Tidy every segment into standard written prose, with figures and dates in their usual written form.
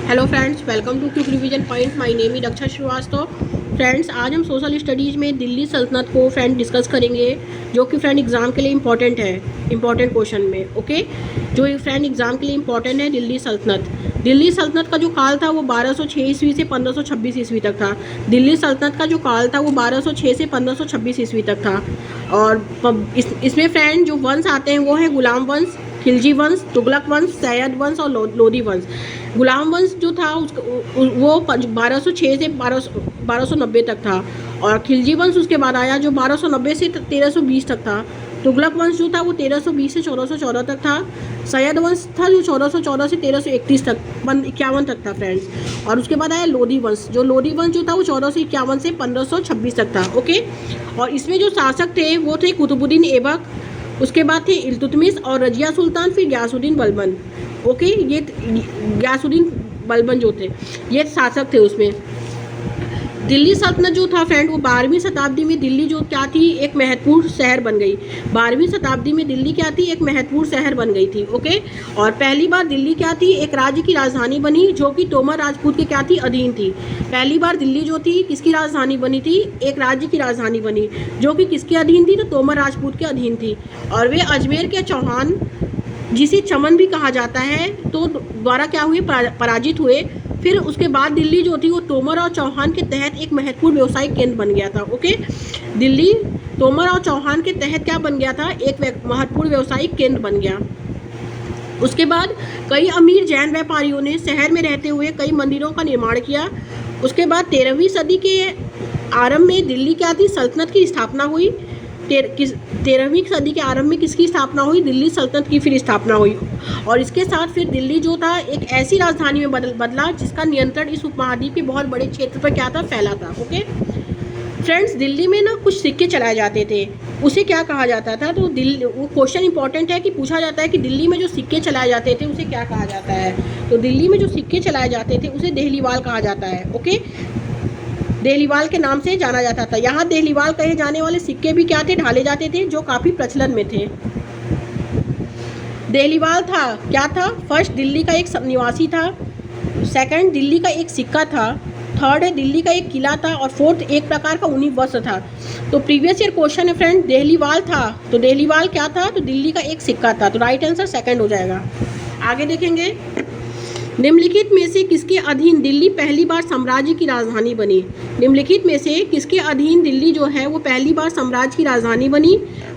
Hello friends, welcome to quick revision point. My name is Akshar Shrivastava. Friends, आज हम social studies में दिल्ली सल्तनत को फ्रेंड डिस्कस करेंगे, जो कि फ्रेंड एग्ज़ाम के लिए इम्पॉर्टेंट है, इम्पॉर्टेंट क्वेश्चन में। ओके, जो फ्रेंड एग्ज़ाम के लिए इम्पॉर्टेंट है दिल्ली सल्तनत। दिल्ली सल्तनत का जो काल था वो 1206 ईस्वी से 1526 ईस्वी तक था। दिल्ली सल्तनत का जो काल था वो 1206 से 1526 ईस्वी तक था। और इसमें फ्रेंड जो वंश आते हैं वो है गुलाम वंश, खिलजी वंश, तुगलक वंश, सैयद वंश और लोधी वंश। गुलाम वंश जो था वो 1206 से 1290 तक था, और खिलजी वंश उसके बाद आया जो 1290 से 1320 तक था। तुगलक वंश जो था वो 1320 से 1414 तक था। सैयद वंश था जो 1414 से 1331 तक 51 तक था फ्रेंड्स। और उसके बाद आया लोधी वंश। जो लोधी वंश जो था वो 1451 से 1526 तक था। ओके, और इसमें जो शासक थे वो थे कुतुबुद्दीन ऐबक, उसके बाद थे इल्तुतमिश और रजिया सुल्तान, फिर गयासुद्दीन बलबन। ओके, ये गयासुद्दीन बलबन जो थे ये शासक थे उसमें। दिल्ली सल्तनत जो था फ्रेंड वो 12वीं शताब्दी में दिल्ली जो क्या थी, एक महत्वपूर्ण शहर बन गई। 12वीं शताब्दी में दिल्ली क्या थी, एक महत्वपूर्ण शहर बन गई थी। ओके, और पहली बार दिल्ली क्या थी, एक राज्य की राजधानी बनी, जो कि तोमर राजपूत के क्या थी, अधीन थी। पहली बार दिल्ली जो थी किसकी राजधानी बनी थी, एक राज्य की राजधानी बनी, जो कि किसके अधीन थी, तो तोमर राजपूत के अधीन थी। और वे अजमेर के चौहान, जिसे चमन भी कहा जाता है, तो द्वारा क्या हुए, पराजित हुए। फिर उसके बाद दिल्ली जो थी वो तोमर और चौहान के तहत एक महत्वपूर्ण व्यवसायिक केंद्र बन गया था। ओके, दिल्ली तोमर और चौहान के तहत क्या बन गया था, एक महत्वपूर्ण व्यवसायिक केंद्र बन गया। उसके बाद कई अमीर जैन व्यापारियों ने शहर में रहते हुए कई मंदिरों का निर्माण किया। उसके बाद 13वीं सदी के आरंभ में दिल्ली क्या थी, सल्तनत की स्थापना हुई। 13वीं सदी के आरंभ में किसकी स्थापना हुई, दिल्ली सल्तनत की फिर स्थापना हुई। और इसके साथ फिर दिल्ली जो था एक ऐसी राजधानी में बदला जिसका नियंत्रण इस उपमहाद्वीप के बहुत बड़े क्षेत्र पर क्या था, फैला था। ओके फ्रेंड्स, दिल्ली में ना कुछ सिक्के चलाए जाते थे, उसे क्या कहा जाता था, तो दिल्ली, वो क्वेश्चन इंपॉर्टेंट है कि पूछा जाता है कि दिल्ली में जो सिक्के चलाए जाते थे उसे क्या कहा जाता है। तो दिल्ली में जो सिक्के चलाए जाते थे उसे देहलीवाल कहा जाता है। ओके, देहलीवाल के नाम से जाना जाता था। यहाँ देहलीवाल कहे जाने वाले सिक्के भी क्या थे, ढाले जाते थे, जो काफ़ी प्रचलन में थे। देहलीवाल था क्या था, फर्स्ट दिल्ली का एक निवासी था, सेकंड दिल्ली का एक सिक्का था, थर्ड है दिल्ली का एक किला था, और फोर्थ एक प्रकार का ऊनी वस्त्र था। तो प्रीवियस ईयर क्वेश्चन है फ्रेंड, देहलीवाल था तो देहलीवाल क्या था, तो दिल्ली का एक सिक्का था। तो राइट आंसर सेकंड हो जाएगा। आगे देखेंगे, निम्नलिखित में से किसके अधीन दिल्ली पहली बार साम्राज्य की राजधानी बनी। निम्नलिखित में से किसके अधीन दिल्ली जो है वो पहली बार साम्राज्य की राजधानी बनी।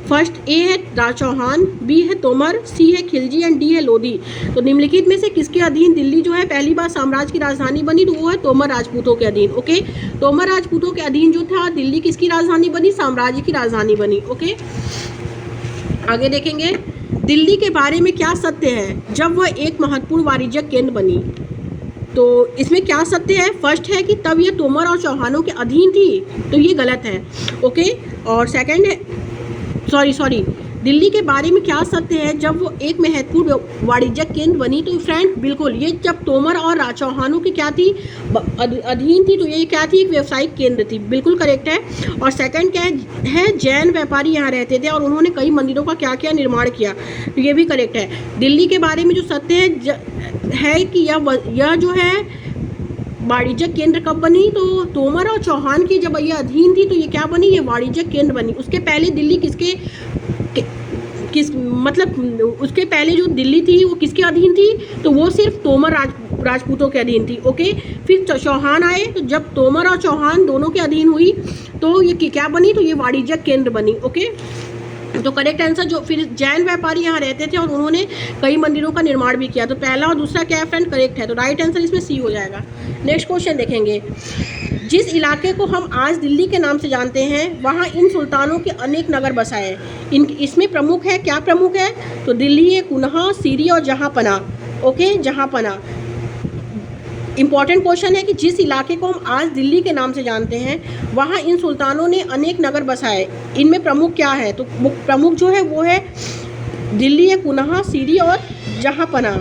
फर्स्ट ए है चौहान, बी है तोमर, सी है खिलजी एंड डी है लोधी। तो निम्नलिखित में से किसके अधीन दिल्ली जो है पहली बार साम्राज्य की राजधानी बनी, तो वो है तोमर राजपूतों के अधीन। ओके, तोमर राजपूतों के अधीन जो था दिल्ली किसकी राजधानी बनी, साम्राज्य की राजधानी बनी। ओके, आगे देखेंगे, दिल्ली के बारे में क्या सत्य है जब वह एक महत्वपूर्ण वाणिज्यिक केंद्र बनी। तो इसमें क्या सत्य है, फर्स्ट है कि तब यह तोमर और चौहानों के अधीन थी, तो ये गलत है। ओके, और सेकंड है, सॉरी, दिल्ली के बारे में क्या सत्य है जब वो एक महत्वपूर्ण वाणिज्यिक केंद्र बनी। तो फ्रेंड बिल्कुल, ये जब तोमर और चौहानों की क्या थी, अधीन थी, तो ये क्या थी, एक व्यवसायिक केंद्र थी। बिल्कुल करेक्ट है। और सेकंड क्या है, जैन व्यापारी यहाँ रहते थे और उन्होंने कई मंदिरों का क्या किया, निर्माण किया, तो ये भी करेक्ट है। दिल्ली के बारे में जो सत्य है कि यह जो है वाणिज्यिक केंद्र कब बनी, तो तोमर और चौहान की जब ये अधीन थी तो ये क्या बनी, ये वाणिज्यिक केंद्र बनी। उसके पहले दिल्ली मतलब उसके पहले जो दिल्ली थी वो किसके अधीन थी, तो वो सिर्फ तोमर राजपूतों के अधीन थी। ओके, फिर चौहान आए, तो जब तोमर और चौहान दोनों के अधीन हुई तो ये क्या बनी, तो ये वाणिज्यिक केंद्र बनी। ओके, तो करेक्ट आंसर, जो फिर जैन व्यापारी यहाँ रहते थे और उन्होंने कई मंदिरों का निर्माण भी किया, तो पहला और दूसरा क्या है फ्रेंड, करेक्ट है। तो राइट आंसर इसमें सी हो जाएगा। नेक्स्ट क्वेश्चन देखेंगे, जिस इलाके को हम आज दिल्ली के नाम से जानते हैं वहाँ इन सुल्तानों के अनेक नगर बसाए। इसमें प्रमुख है, क्या प्रमुख है, तो दिल्ली है, कुन्हा, सीरी और जहाँपना। ओके, जहाँपना इंपॉर्टेंट क्वेश्चन है कि जिस इलाके को हम आज दिल्ली के नाम से जानते हैं वहाँ इन सुल्तानों ने अनेक नगर बसाए। इनमें प्रमुख क्या है, तो प्रमुख जो है वो है दिल्ली है, कुन्हा, सीरी और जहाँपना।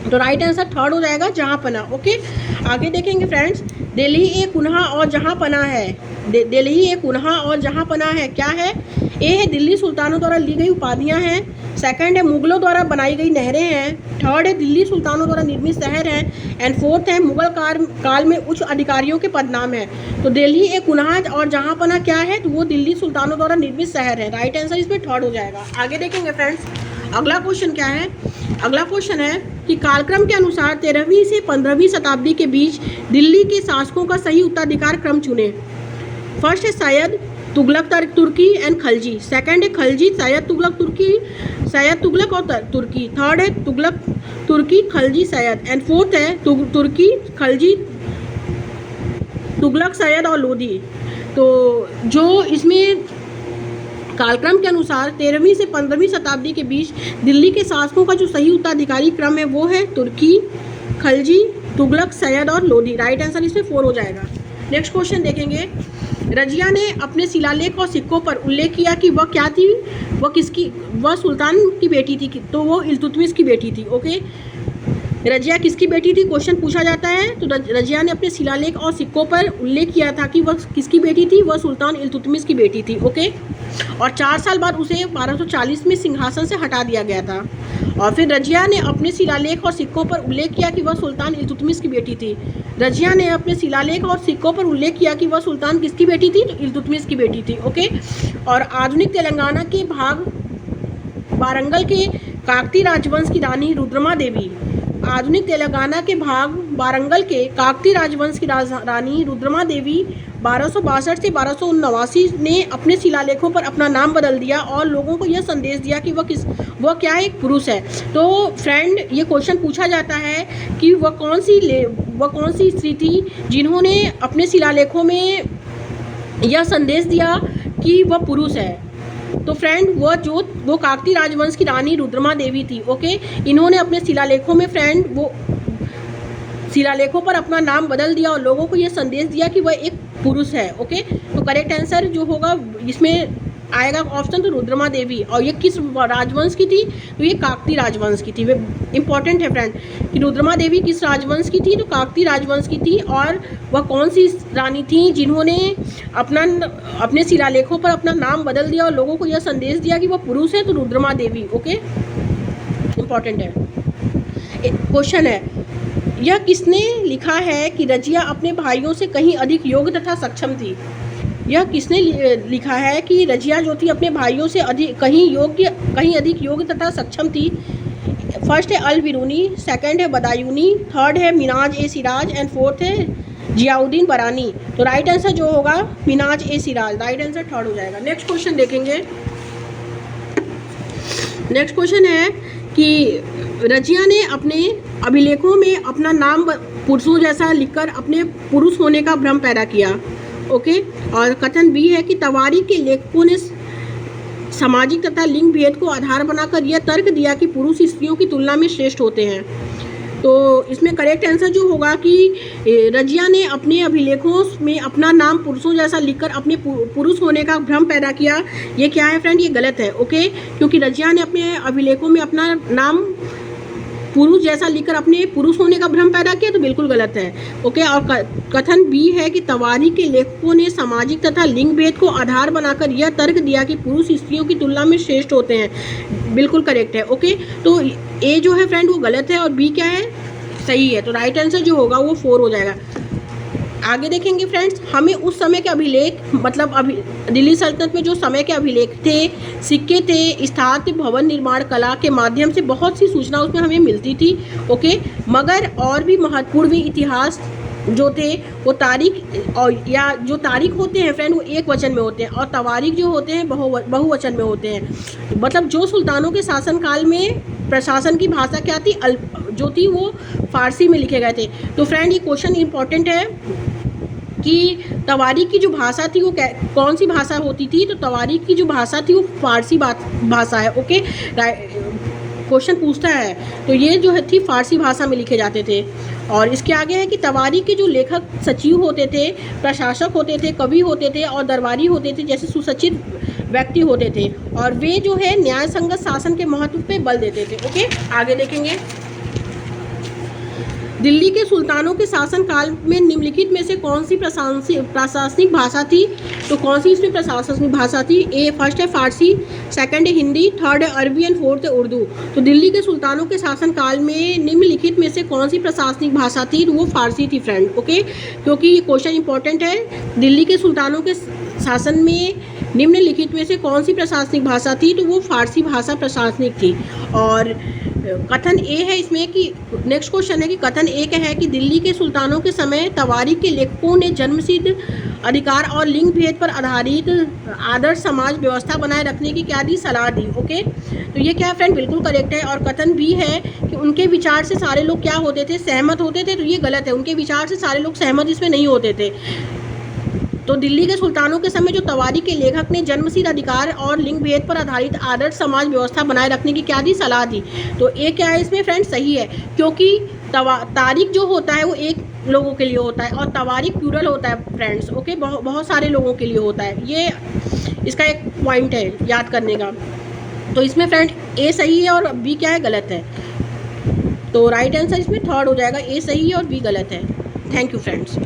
तो राइट आंसर थर्ड हो जाएगा, जहाँपना। ओके, आगे देखेंगे फ्रेंड्स, दिल्ली ए कुन्हा और जहाँपना है। दिल्ली ए कुन्हा और जहाँपना है, क्या है, ए है दिल्ली सुल्तानों द्वारा ली गई उपाधियाँ हैं, सेकंड है मुगलों द्वारा बनाई गई नहरें हैं। थर्ड है दिल्ली सुल्तानों द्वारा निर्मित शहर है। एंड फोर्थ है मुगल काल में उच्च अधिकारियों के पदनाम है। तो दिल्ली एक गुनाह और जहाँ पना क्या है, तो वो दिल्ली सुल्तानों द्वारा निर्मित शहर है। राइट आंसर इसमें थर्ड हो जाएगा। आगे देखेंगे फ्रेंड्स, अगला क्वेश्चन क्या है। अगला क्वेश्चन है कि कालक्रम के अनुसार 13वीं से 15वीं शताब्दी के बीच दिल्ली के शासकों का सही उत्तराधिकार क्रम चुने। फर्स्ट है सैयद, तुगलक तुर्की एंड खलजी। सेकंड है खलजी, सैयद तुगलक तुर्की, सैयद तुगलक और तुर्की। थर्ड है तुगलक तुर्की, खलजी, सैयद। एंड फोर्थ है तुर्की, खलजी, तुगलक, सैयद और लोधी। तो जो इसमें कालक्रम के अनुसार 13वीं से 15वीं शताब्दी के बीच दिल्ली के शासकों का जो सही उत्तराधिकारी क्रम है वो है तुर्की, खलजी, तुगलक, सैयद और लोधी। राइट आंसर इसमें 4 हो जाएगा। नेक्स्ट क्वेश्चन देखेंगे। रजिया ने अपने शिलालेख और सिक्कों पर उल्लेख किया कि वह क्या थी, वह सुल्तान की बेटी थी, तो वो इल्तुतमिश की बेटी थी। ओके, रजिया किसकी बेटी थी क्वेश्चन पूछा जाता है। तो रजिया ने अपने शिलालेख और सिक्कों पर उल्लेख किया था कि वह किसकी बेटी थी, वह सुल्तान इल्तुतमिश की बेटी थी। ओके, और 4 साल बाद उसे 1240 में सिंहासन से हटा दिया गया था। और फिर रजिया ने अपने शिलालेख और सिक्कों पर उल्लेख किया कि वह सुल्तान इल्तुतमिश की बेटी थी। रजिया ने अपने शिलालेख और सिक्कों पर उल्लेख किया कि वह सुल्तान किसकी बेटी थी, तो इल्तुतमिश की बेटी थी। ओके, और आधुनिक तेलंगाना के भाग वारंगल के काकतीय राजवंश की रानी रुद्रमा देवी, आधुनिक तेलंगाना के भाग वारंगल के काकतीय राजवंश की रानी रुद्रमा देवी 1262 से 1279 ने अपने शिलालेखों पर अपना नाम बदल दिया और लोगों को यह संदेश दिया कि वह क्या है, एक पुरुष है। तो फ्रेंड, ये क्वेश्चन पूछा जाता है कि वह कौन सी स्त्री थी जिन्होंने अपने शिलालेखों में यह संदेश दिया कि वह पुरुष है। तो फ्रेंड, वो काकतीय राजवंश की रानी रुद्रमा देवी थी। ओके, इन्होंने अपने शिलालेखों में फ्रेंड वो शिलालेखों पर अपना नाम बदल दिया और लोगों को ये संदेश दिया कि वह एक पुरुष है। ओके, तो करेक्ट आंसर जो होगा इसमें आएगा ऑप्शन तो रुद्रमा देवी। और ये किस राजवंश की थी, तो ये काकतीय राजवंश की थी। वे इंपॉर्टेंट है फ्रेंड कि रुद्रमा देवी किस राजवंश की थी, तो काकतीय राजवंश की थी। और वह कौन सी रानी थी जिन्होंने अपने शिलालेखों पर अपना नाम बदल दिया और लोगों को यह संदेश दिया कि वह पुरुष है, तो रुद्रमा देवी। ओके, इंपॉर्टेंट है। क्वेश्चन है, यह किसने लिखा है कि रजिया अपने भाइयों से कहीं अधिक योग्य तथा सक्षम थी। यह किसने लिखा है कि रजिया जो थी अपने भाइयों से कहीं अधिक योग्य तथा सक्षम थी। फर्स्ट है अल बिरूनी, सेकंड है बदायूनी, थर्ड है मिनाज ए सिराज एंड फोर्थ है जियाउद्दीन बरानी। तो राइट आंसर जो होगा मिनाज ए सिराज। राइट आंसर थर्ड हो जाएगा। नेक्स्ट क्वेश्चन देखेंगे। नेक्स्ट क्वेश्चन है कि रजिया ने अपने अभिलेखों में अपना नाम पुरुषों जैसा लिखकर अपने पुरुष होने का भ्रम पैदा किया। ओके, और कथन बी है कि तवारीख के लेखकों ने सामाजिक तथा लिंग भेद को आधार बनाकर यह तर्क दिया कि पुरुष स्त्रियों की तुलना में श्रेष्ठ होते हैं। तो इसमें करेक्ट आंसर जो होगा कि रजिया ने अपने अभिलेखों में अपना नाम पुरुषों जैसा लिखकर अपने पुरुष होने का भ्रम पैदा किया। ये क्या है फ्रेंड, ये गलत है। ओके, क्योंकि रजिया ने अपने अभिलेखों में अपना नाम पुरुष जैसा लिखकर अपने पुरुष होने का भ्रम पैदा किया, तो बिल्कुल गलत है। ओके, और कथन बी है कि तवारीख के लेखकों ने सामाजिक तथा लिंग भेद को आधार बनाकर यह तर्क दिया कि पुरुष स्त्रियों की तुलना में श्रेष्ठ होते हैं। बिल्कुल करेक्ट है। ओके, तो ए जो है फ्रेंड वो गलत है और बी क्या है, सही है। तो राइट आंसर जो होगा वो 4 हो जाएगा। आगे देखेंगे फ्रेंड्स, हमें उस समय के अभिलेख मतलब दिल्ली सल्तनत में जो समय के अभिलेख थे, सिक्के थे, स्थापत्य भवन निर्माण कला के माध्यम से बहुत सी सूचना उसमें हमें मिलती थी। ओके, मगर और भी महत्वपूर्ण इतिहास जो थे वो तारीख और या जो तारीख होते हैं फ्रेंड वो एक वचन में होते हैं और तवारीख जो होते हैं बहुवचन में होते हैं। मतलब जो सुल्तानों के शासनकाल में प्रशासन की भाषा क्या थी, जो थी वो फारसी में लिखे गए थे। तो फ्रेंड ये क्वेश्चन इंपॉर्टेंट है कि तवारीख की जो भाषा थी वो कौन सी भाषा होती थी, तो तवारीख की जो भाषा थी वो फारसी भाषा है। ओके, क्वेश्चन पूछता है तो ये जो है थी फारसी भाषा में लिखे जाते थे। और इसके आगे है कि तवारीख के जो लेखक सचिव होते थे, प्रशासक होते थे, कवि होते थे और दरबारी होते थे, जैसे सुसज्जित व्यक्ति होते थे और वे जो है न्याय संगत शासन के महत्व पे बल देते थे। ओके, आगे देखेंगे। दिल्ली के सुल्तानों के शासनकाल में निम्नलिखित में से कौन सी प्रशासनिक भाषा थी? तो कौन सी इसमें प्रशासनिक भाषा थी? ए फर्स्ट है फारसी, सेकंड है हिंदी, थर्ड है अरबी एंड फोर्थ है उर्दू। तो दिल्ली के सुल्तानों के शासनकाल में निम्नलिखित में से कौन सी प्रशासनिक भाषा थी? तो वो फारसी थी फ्रेंड, ओके, क्योंकि ये क्वेश्चन इंपॉर्टेंट है। दिल्ली के सुल्तानों के शासन में निम्नलिखित में से कौन सी प्रशासनिक भाषा थी? तो वो फारसी भाषा प्रशासनिक थी। और कथन ए है इसमें कि नेक्स्ट क्वेश्चन है कि कथन ए का है कि दिल्ली के सुल्तानों के समय तवारीख के लेखकों ने जन्मसिद्ध अधिकार और लिंग भेद पर आधारित आदर्श समाज व्यवस्था बनाए रखने की क्या दी? सलाह दी। ओके, तो ये क्या है फ्रेंड? बिल्कुल करेक्ट है। और कथन बी है कि उनके विचार से सारे लोग क्या होते थे? सहमत होते थे। तो ये गलत है, उनके विचार से सारे लोग सहमत इसमें नहीं होते थे। तो दिल्ली के सुल्तानों के समय जो तवारीख के लेखक ने जन्मसिद्ध अधिकार और लिंग भेद पर आधारित आदर्श समाज व्यवस्था बनाए रखने की क्या दी? सलाह दी। तो ये क्या है इसमें फ्रेंड्स? सही है, क्योंकि तारीख जो होता है वो एक लोगों के लिए होता है और तवारीख प्लूरल होता है फ्रेंड्स, ओके, बहुत सारे लोगों के लिए होता है। ये इसका एक पॉइंट है याद करने का। तो इसमें फ्रेंड ए सही है और बी क्या है? गलत है। तो राइट आंसर इसमें थर्ड हो जाएगा, ए सही है और बी गलत है। Thank you friends.